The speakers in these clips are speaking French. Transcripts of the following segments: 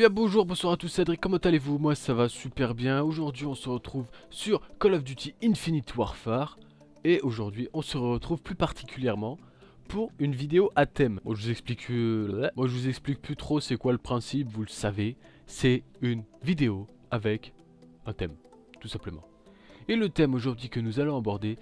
bien bonjour, bonsoir à tous, c'est Cédric, comment allez-vous? Moi ça va super bien. Aujourd'hui on se retrouve sur Call of Duty Infinite Warfare. Et aujourd'hui on se retrouve plus particulièrement pour une vidéo à thème. Moi je vous explique plus trop c'est quoi le principe, vous le savez. C'est une vidéo avec un thème, tout simplement. Et le thème aujourd'hui que nous allons aborder,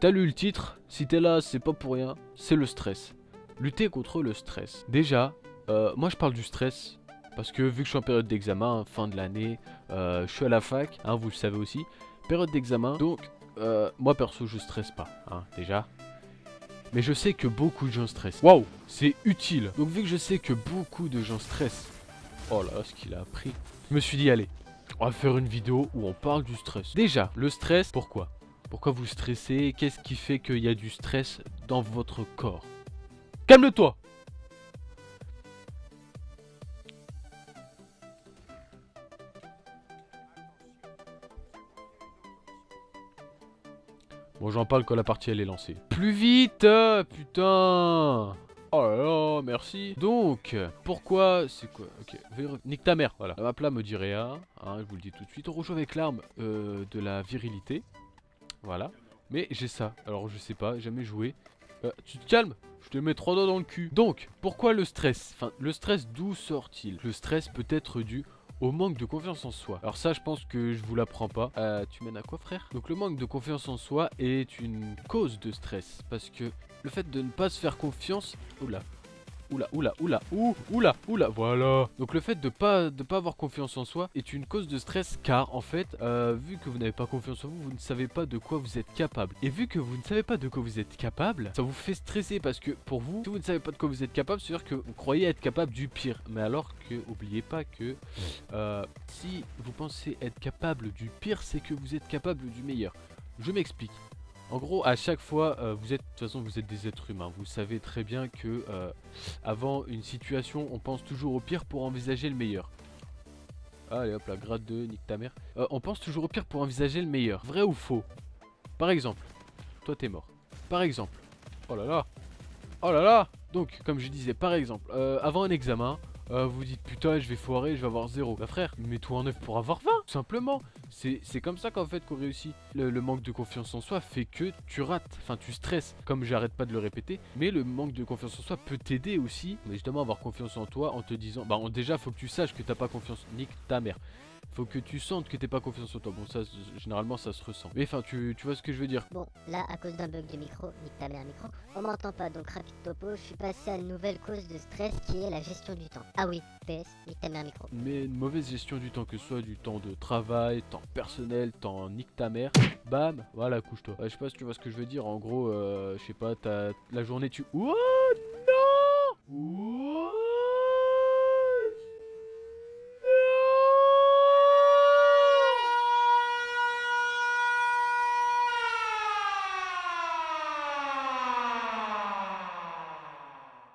t'as lu le titre, si t'es là c'est pas pour rien, c'est le stress. Lutter contre le stress. Déjà, moi je parle du stress parce que vu que je suis en période d'examen, fin de l'année, je suis à la fac, hein, vous le savez aussi, période d'examen, donc moi perso je stresse pas, hein, déjà. Mais je sais que beaucoup de gens stressent. Waouh, c'est utile. Donc vu que je sais que beaucoup de gens stressent, oh là là ce qu'il a appris, je me suis dit allez, on va faire une vidéo où on parle du stress. Déjà, le stress, pourquoi? Pourquoi vous stressez? Qu'est-ce qui fait qu'il y a du stress dans votre corps? Calme-toi! Bon, j'en parle quand la partie elle est lancée. Plus vite, putain! Oh là là, merci. Donc, pourquoi? C'est quoi? Ok, nique ta mère, voilà. La map là me dit rien, hein, je vous le dis tout de suite. On rejoue avec l'arme de la virilité. Voilà. Mais j'ai ça, alors je sais pas, jamais joué. Tu te calmes? Je te mets 3 doigts dans le cul. Donc, pourquoi le stress? Enfin, le stress, d'où sort-il? Le stress peut être dû au manque de confiance en soi. Alors ça, je pense que je vous l'apprends pas. Tu mènes à quoi, frère? Donc le manque de confiance en soi est une cause de stress. Parce que le fait de ne pas se faire confiance... Oula. Oula, voilà. Donc le fait de pas avoir confiance en soi est une cause de stress car en fait, vu que vous n'avez pas confiance en vous, vous ne savez pas de quoi vous êtes capable. Et vu que vous ne savez pas de quoi vous êtes capable, ça vous fait stresser parce que pour vous, si vous ne savez pas de quoi vous êtes capable, c'est-à-dire que vous croyez être capable du pire. Mais alors que, oubliez pas que si vous pensez être capable du pire, c'est que vous êtes capable du meilleur. Je m'explique. En gros, à chaque fois, de toute façon, vous êtes des êtres humains. Vous savez très bien que avant une situation, on pense toujours au pire pour envisager le meilleur. Allez hop là, grade 2, nique ta mère. On pense toujours au pire pour envisager le meilleur. Vrai ou faux? Par exemple, toi t'es mort. Par exemple, oh là là, oh là là. Donc, comme je disais, par exemple, avant un examen, vous dites putain, je vais foirer, je vais avoir 0. Bah frère, mets-toi en œuvre pour avoir 20, tout simplement. C'est comme ça qu'en fait qu'on réussit. Le manque de confiance en soi fait que tu rates, enfin tu stresses, comme j'arrête pas de le répéter. Mais le manque de confiance en soi peut t'aider aussi, mais justement avoir confiance en toi en te disant, bah déjà faut que tu saches que t'as pas confiance, nique ta mère. Faut que tu sentes que t'es pas confiance en toi. Bon ça généralement ça se ressent. Mais enfin tu vois ce que je veux dire. Bon là à cause d'un bug de micro, nique ta mère micro, on m'entend pas donc rapide topo, je suis passé à une nouvelle cause de stress qui est la gestion du temps. Ah oui, PS, nique ta mère micro. Mais une mauvaise gestion du temps, que ce soit du temps de travail, temps personnel, temps nique ta mère, bam, voilà couche-toi. Je sais pas si tu vois ce que je veux dire, en gros, je sais pas, t'as la journée tu... Oh non! What?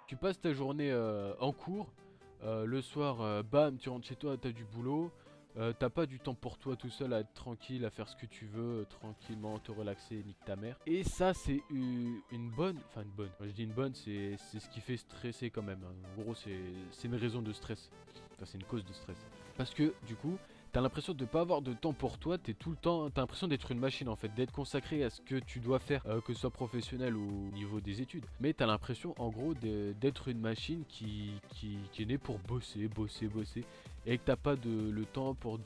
Tu passes ta journée en cours, le soir, bam, tu rentres chez toi, t'as du boulot, t'as pas du temps pour toi tout seul à être tranquille, à faire ce que tu veux, tranquillement, te relaxer, nique ta mère. Et ça, c'est une bonne, enfin une bonne, quand je dis une bonne, c'est ce qui fait stresser quand même, hein. En gros, c'est une raison de stress, enfin c'est une cause de stress. Parce que, du coup, t'as l'impression de pas avoir de temps pour toi, t'es tout le temps, t'as l'impression d'être une machine en fait, d'être consacré à ce que tu dois faire, que ce soit professionnel ou au niveau des études. Mais t'as l'impression en gros d'être une machine qui est née pour bosser, et que t'as pas le temps pour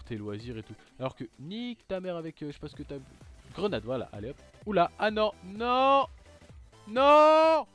tes loisirs et tout. Alors que nique ta mère avec, je sais pas ce que t'as... Grenade, voilà, allez hop. Oula, ah non, non, non.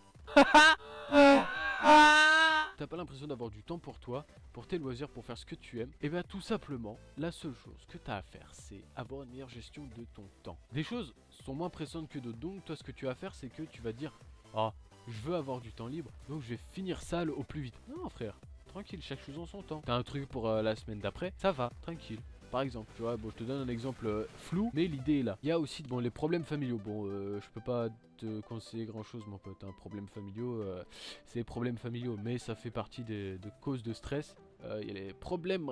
T'as pas l'impression d'avoir du temps pour toi, pour tes loisirs, pour faire ce que tu aimes. Et bien tout simplement, la seule chose que t'as à faire, c'est avoir une meilleure gestion de ton temps. Des choses sont moins pressantes que d'autres, donc toi ce que tu vas faire, c'est que tu vas dire, ah, je veux avoir du temps libre, donc je vais finir ça au plus vite. Non frère, tranquille, chaque chose en son temps. T'as un truc pour la semaine d'après, ça va, tranquille. Par exemple, tu vois, bon, je te donne un exemple flou, mais l'idée est là. Il y a aussi bon, les problèmes familiaux. Bon, je peux pas te conseiller grand chose, mon pote. Un problème familiaux, c'est les problèmes familiaux, mais ça fait partie de causes de stress. Il y a les problèmes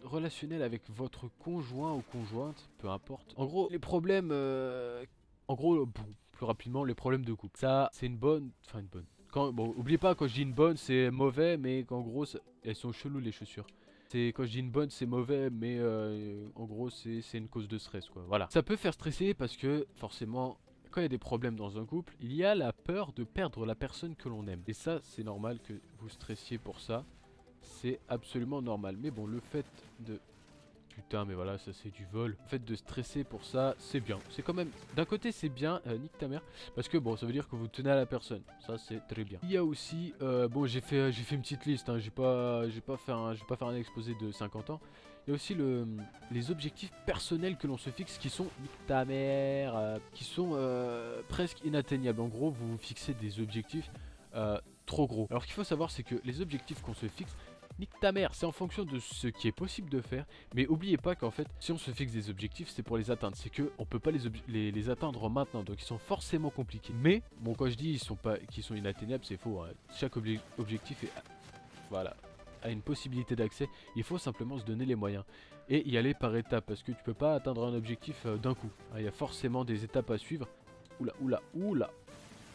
relationnels avec votre conjoint ou conjointe, peu importe. En gros, les problèmes, bon, plus rapidement, les problèmes de couple. Ça, c'est une bonne, enfin une bonne. Bon, oubliez pas, quand je dis une bonne, c'est mauvais, mais qu'en gros, elles sont cheloues les chaussures. Quand je dis une bonne, c'est mauvais, mais en gros, c'est une cause de stress, quoi. Voilà. Ça peut faire stresser parce que, forcément, quand il y a des problèmes dans un couple, il y a la peur de perdre la personne que l'on aime. Et ça, c'est normal que vous stressiez pour ça. C'est absolument normal. Mais bon, le fait de... Putain, mais voilà, ça c'est du vol. Le fait de stresser pour ça, c'est bien. C'est quand même... D'un côté, c'est bien, nique ta mère. Parce que bon, ça veut dire que vous tenez à la personne. Ça, c'est très bien. Il y a aussi... bon, j'ai fait une petite liste. Hein. Je vais pas faire un exposé de 50 ans. Il y a aussi les objectifs personnels que l'on se fixe qui sont, nique ta mère, qui sont presque inatteignables. En gros, vous vous fixez des objectifs trop gros. Alors ce qu'il faut savoir, c'est que les objectifs qu'on se fixe, nique ta mère, c'est en fonction de ce qui est possible de faire. Mais oubliez pas qu'en fait, si on se fixe des objectifs, c'est pour les atteindre. C'est que on peut pas les atteindre maintenant, donc ils sont forcément compliqués. Mais, bon, quand je dis qu'ils sont inatteignables, c'est faux. Hein. Chaque objectif est... Voilà, a une possibilité d'accès, il faut simplement se donner les moyens et y aller par étapes parce que tu peux pas atteindre un objectif d'un coup. Il y a forcément des étapes à suivre. Oula,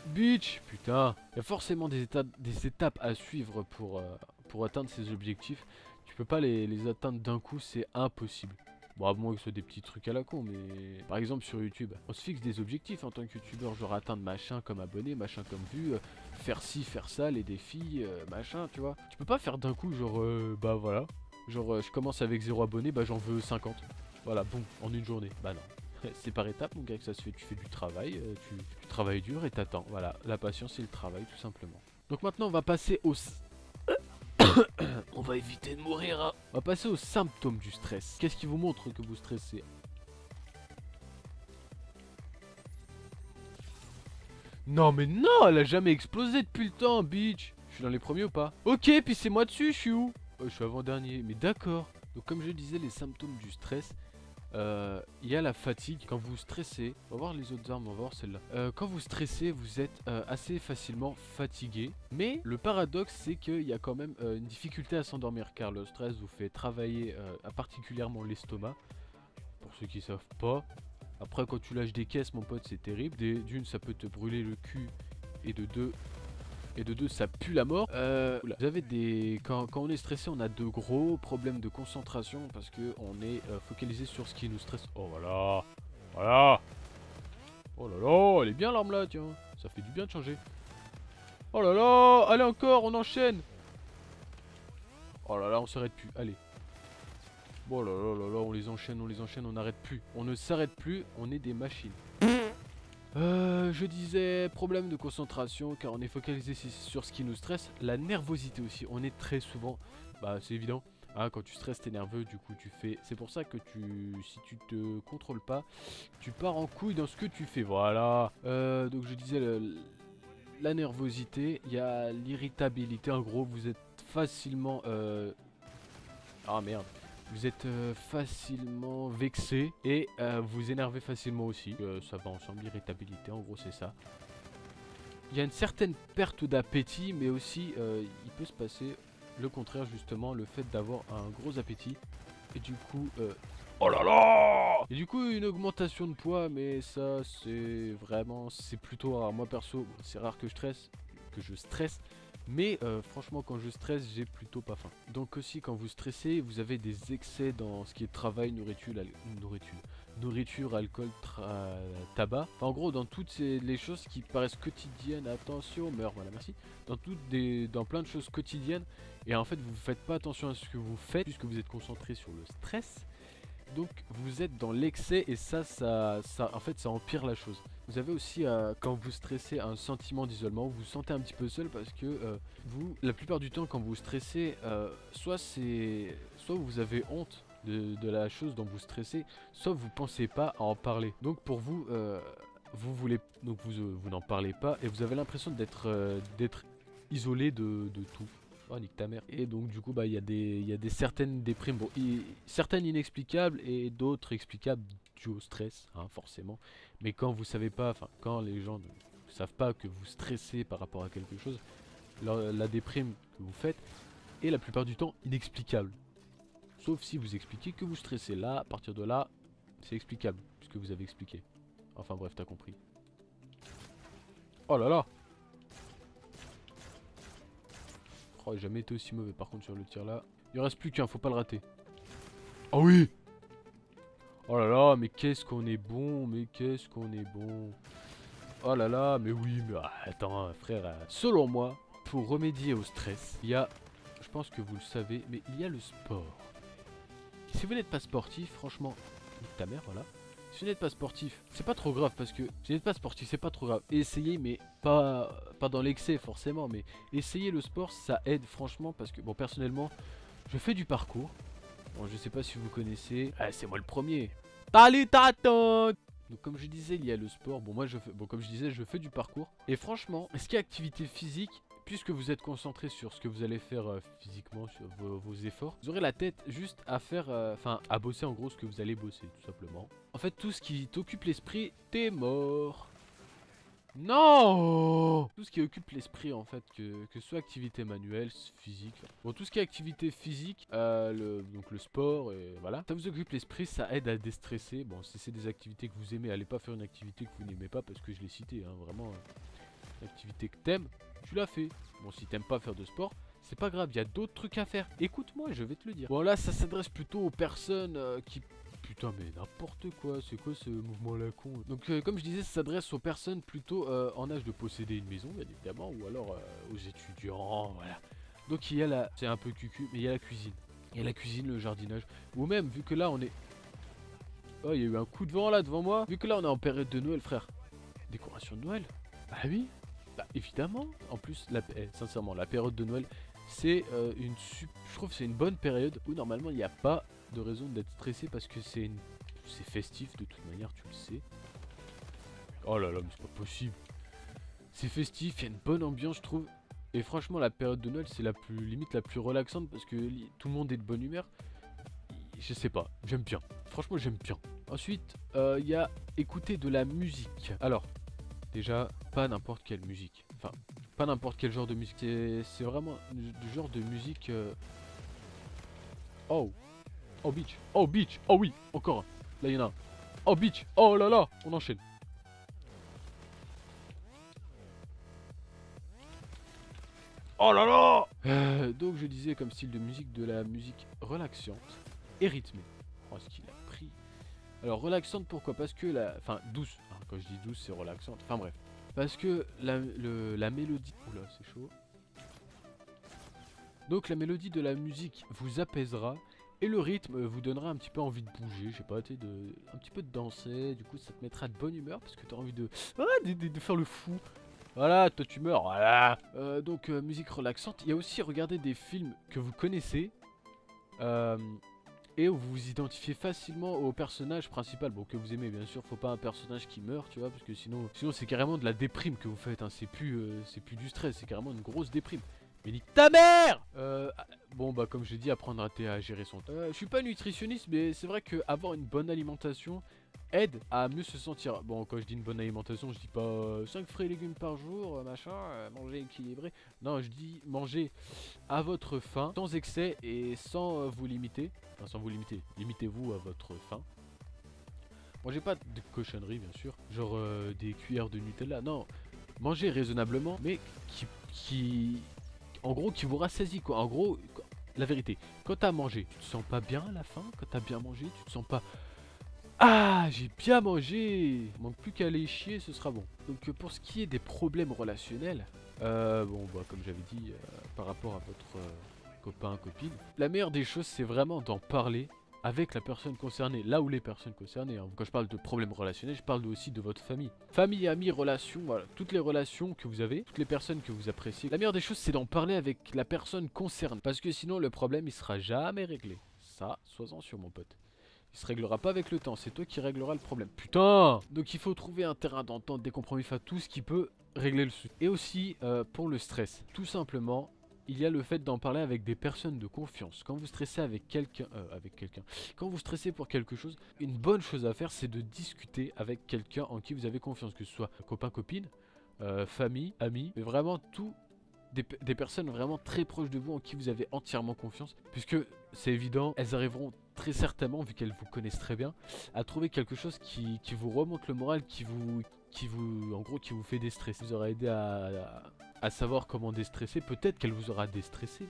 bitch, putain. Il y a forcément des étapes à suivre pour atteindre ces objectifs. Tu peux pas les atteindre d'un coup, c'est impossible. Bon, à moins que ce soit des petits trucs à la con, mais par exemple sur YouTube, on se fixe des objectifs en tant que youtubeur, genre atteindre machin comme abonné, machin comme vue, faire ci, faire ça, les défis, machin, tu vois. Tu peux pas faire d'un coup, genre, bah voilà, genre je commence avec 0 abonné, bah j'en veux 50. Voilà, boum, en une journée. Bah non, c'est par étapes, mon gars, que ça se fait. Tu fais du travail, tu travailles dur et t'attends. Voilà, la patience c'est le travail, tout simplement. Donc maintenant, on va passer au... On va éviter de mourir, hein. On va passer aux symptômes du stress. Qu'est-ce qui vous montre que vous stressez? Non mais non, elle a jamais explosé depuis le temps, bitch. Je suis dans les premiers ou pas? Ok, puis c'est moi dessus, je suis où? Je suis avant-dernier, mais d'accord. Donc comme je disais, les symptômes du stress, il y a la fatigue. Quand vous stressez, on va voir les autres armes, on va voir celle-là. Quand vous stressez, vous êtes assez facilement fatigué. Mais le paradoxe, c'est qu'il y a quand même une difficulté à s'endormir, car le stress vous fait travailler particulièrement l'estomac. Pour ceux qui savent pas. Après, quand tu lâches des caisses, mon pote, c'est terrible. D'une, ça peut te brûler le cul, et de deux, ça pue la mort. Vous avez quand on est stressé, on a de gros problèmes de concentration parce que on est focalisé sur ce qui nous stresse. Oh voilà, voilà. Oh là là, elle est bien l'arme là, tiens. Ça fait du bien de changer. Oh là là, allez encore, on enchaîne. Oh là là, on s'arrête plus. Allez. Oh là là là là, on les enchaîne, on n'arrête plus. On ne s'arrête plus, on est des machines. Je disais problème de concentration car on est focalisé sur ce qui nous stresse. La nervosité aussi, on est très souvent, bah c'est évident, hein, quand tu stresses t'es nerveux, du coup tu fais, c'est pour ça que si tu te contrôles pas, tu pars en couille dans ce que tu fais, voilà. Donc je disais la nervosité, il y a l'irritabilité, en gros vous êtes facilement, ah merde. Vous êtes facilement vexé et vous énervez facilement aussi. Ça va ensemble, irritabilité, en gros c'est ça. Il y a une certaine perte d'appétit, mais aussi il peut se passer le contraire justement, le fait d'avoir un gros appétit. Et du coup, oh là là! Et du coup une augmentation de poids, mais ça c'est vraiment, c'est plutôt rare. Moi perso, c'est rare que je stresse. Mais franchement quand je stresse j'ai plutôt pas faim. Donc aussi quand vous stressez vous avez des excès dans ce qui est travail, nourriture, alcool, tabac. Enfin en gros dans toutes les choses qui paraissent quotidiennes, attention, meurt, voilà merci. Dans plein de choses quotidiennes. Et en fait vous faites pas attention à ce que vous faites puisque vous êtes concentré sur le stress. Donc vous êtes dans l'excès et ça en fait ça empire la chose. Vous avez aussi quand vous stressez un sentiment d'isolement, vous vous sentez un petit peu seul parce que vous, la plupart du temps quand vous stressez, soit vous avez honte de la chose dont vous stressez, soit vous pensez pas à en parler. Donc pour vous, vous n'en parlez pas et vous avez l'impression d'être isolé de tout. Oh nique ta mère. Et donc du coup bah il y a des certaines déprimes, bon, certaines inexplicables et d'autres explicables dues au stress, hein, forcément. Mais quand vous savez pas, enfin quand les gens ne savent pas que vous stressez par rapport à quelque chose, la déprime que vous faites est la plupart du temps inexplicable. Sauf si vous expliquez que vous stressez. Là, à partir de là, c'est explicable, puisque vous avez expliqué. Enfin bref, t'as compris. Oh là là! Oh, j'ai jamais été aussi mauvais par contre sur le tir là. Il reste plus qu'un, faut pas le rater. Oh oui! Oh là là, mais qu'est-ce qu'on est bon, mais qu'est-ce qu'on est bon. Oh là là, mais oui, mais attends frère, selon moi, pour remédier au stress, il y a, je pense que vous le savez, mais il y a le sport. Si vous n'êtes pas sportif, franchement, nique ta mère, voilà. Si vous n'êtes pas sportif, c'est pas trop grave parce que si vous n'êtes pas sportif, c'est pas trop grave. Essayez, mais pas dans l'excès forcément, mais essayez le sport, ça aide franchement parce que, bon, personnellement, je fais du parcours. Bon, je sais pas si vous connaissez. Ah, c'est moi le premier. Salut Taton. Donc comme je disais, il y a le sport. Bon, moi je fais, bon, comme je disais, je fais du parcours. Et franchement, ce qui est activité physique, puisque vous êtes concentré sur ce que vous allez faire physiquement, sur vos efforts, vous aurez la tête juste à faire, enfin à bosser en gros ce que vous allez bosser, tout simplement. En fait, tout ce qui t'occupe l'esprit, t'es mort. Non! Tout ce qui occupe l'esprit en fait, que ce soit activité manuelle, physique, bon tout ce qui est activité physique, donc le sport, et voilà. Ça vous occupe l'esprit, ça aide à déstresser. Bon si c'est des activités que vous aimez, allez pas faire une activité que vous n'aimez pas parce que je l'ai cité, hein, vraiment. L'activité que t'aimes, tu l'as fait. Bon si t'aimes pas faire de sport, c'est pas grave, il y a d'autres trucs à faire. Écoute-moi, je vais te le dire. Bon là ça s'adresse plutôt aux personnes qui... Putain mais n'importe quoi, c'est quoi ce mouvement là con? Donc comme je disais, ça s'adresse aux personnes plutôt en âge de posséder une maison bien évidemment, ou alors aux étudiants, voilà. Donc il y a la... c'est un peu cucu, mais il y a la cuisine. Il y a la cuisine, le jardinage, ou même vu que là on est... Oh il y a eu un coup de vent là devant moi. Vu que là on est en période de Noël frère. Décoration de Noël? Bah oui. Bah évidemment. En plus, sincèrement, la période de Noël, c'est je trouve que c'est une bonne période où normalement il n'y a pas de raison d'être stressé parce que c'est festif de toute manière, tu le sais. Oh là là, mais c'est pas possible. C'est festif, il y a une bonne ambiance, je trouve. Et franchement, la période de Noël, c'est limite la plus relaxante parce que tout le monde est de bonne humeur. Je sais pas, j'aime bien. Franchement, j'aime bien. Ensuite, il y a écouter de la musique. Alors, déjà, pas n'importe quelle musique. Enfin, pas n'importe quel genre de musique. C'est vraiment du genre de musique... Oh. Oh, bitch. Oh, bitch. Oh, oui. Encore un. Là, il y en a un. Oh, bitch. Oh là là. On enchaîne. Oh là là. Donc, je disais comme style de musique de la musique relaxante et rythmée. Oh, ce qu'il a pris. Alors, relaxante, pourquoi? Parce que la... Enfin, douce. Hein, quand je dis douce, c'est relaxante. Enfin, bref. Parce que la mélodie... Oula, c'est chaud. Donc la mélodie de la musique vous apaisera et le rythme vous donnera un petit peu envie de bouger, je sais pas, un petit peu de danser, du coup ça te mettra de bonne humeur parce que tu as envie de faire le fou. Voilà, toi tu meurs, voilà. Donc musique relaxante, il y a aussi regarder des films que vous connaissez et où vous vous identifiez facilement au personnage principal, bon que vous aimez bien sûr, faut pas un personnage qui meurt, tu vois, parce que sinon c'est carrément de la déprime que vous faites, hein. C'est plus du stress, c'est carrément une grosse déprime. Mais nique ta mère. Bon bah comme j'ai dit, apprendre à gérer son temps. Je suis pas nutritionniste, mais c'est vrai que avoir une bonne alimentation aide à mieux se sentir. Bon, quand je dis une bonne alimentation, je dis pas 5 fruits et légumes par jour, machin, manger équilibré. Non, je dis manger à votre faim, sans excès et sans vous limiter. Enfin, sans vous limiter, limitez-vous à votre faim. Mangez pas de cochonneries, bien sûr, genre des cuillères de Nutella. Non, mangez raisonnablement, mais en gros, qui vous rassasie quoi. En gros, la vérité, quand t'as mangé, tu te sens pas bien à la fin. Quand t'as bien mangé, tu te sens pas... Ah, j'ai bien mangé. Il manque plus qu'à aller chier, ce sera bon. Donc pour ce qui est des problèmes relationnels, bon bah comme j'avais dit, par rapport à votre copain, copine, la meilleure des choses c'est vraiment d'en parler avec la personne concernée, là où les personnes concernées, hein. Quand je parle de problèmes relationnels, je parle aussi de votre famille. Famille, amis, relations, voilà, toutes les relations que vous avez, toutes les personnes que vous appréciez. La meilleure des choses, c'est d'en parler avec la personne concernée, parce que sinon le problème, il sera jamais réglé. Ça, sois-en sûr mon pote. Il se réglera pas avec le temps, c'est toi qui régleras le problème. Putain! Donc il faut trouver un terrain d'entente, des compromis, enfin tout ce qui peut régler le souci. Et aussi, pour le stress, tout simplement... Il y a le fait d'en parler avec des personnes de confiance. Quand vous stressez avec quelqu'un, quand vous stressez pour quelque chose, une bonne chose à faire, c'est de discuter avec quelqu'un en qui vous avez confiance, que ce soit copain, copine, famille, amis, mais vraiment des personnes vraiment très proches de vous en qui vous avez entièrement confiance, puisque c'est évident, elles arriveront très certainement, vu qu'elles vous connaissent très bien, à trouver quelque chose qui vous remonte le moral, qui qui vous, en gros, qui vous fait déstresser. Vous aura aidé à savoir comment déstresser. Peut-être qu'elle vous aura déstressé.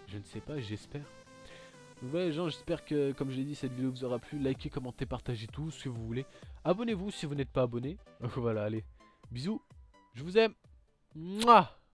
Je ne sais pas, j'espère. Donc voilà les gens, j'espère que, comme je l'ai dit, cette vidéo vous aura plu. Likez, commentez, partagez tout ce que vous voulez. Abonnez-vous si vous n'êtes pas abonné. Voilà, allez. Bisous. Je vous aime. Mouah.